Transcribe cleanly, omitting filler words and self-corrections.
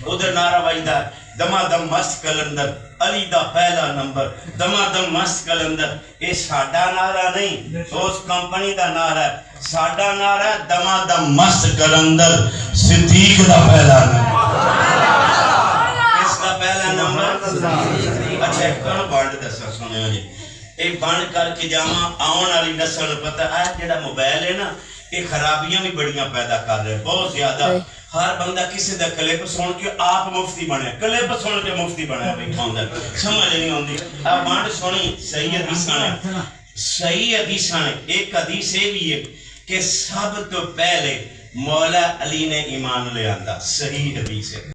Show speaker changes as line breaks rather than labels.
उधर नारा बजदा दमादम मस्त कलंदर अली दा पहला नंबर दमादम मस्त कलंदर। ये साडा नारा नहीं, उस कंपनी दा नारा है। साडा नारा है दमादम मस्त कलंदर सिद्दीक दा पहला नंबर। किसका पहला नंबर? अच्छा एक बंड दसा सुनियो जी, ये बंद करके जावा आने वाली नस्ल पता है जेड़ा मोबाइल है ना ये खराबियां भी बड़ियां पैदा कर रहे बहुत ज्यादा। हर बंदा किसी का क्लिप सुन के आप मुफ्ती बने, क्लिप सुन के मुफ्ती बने बैठा समझ नहीं आती। आ बंड सुनी सही हदीसां ने, सही हदीसां ने। एक हदीस ये भी है कि सब तो पहले मौला अली ने ईमान ले आंदा, सही हदीस है।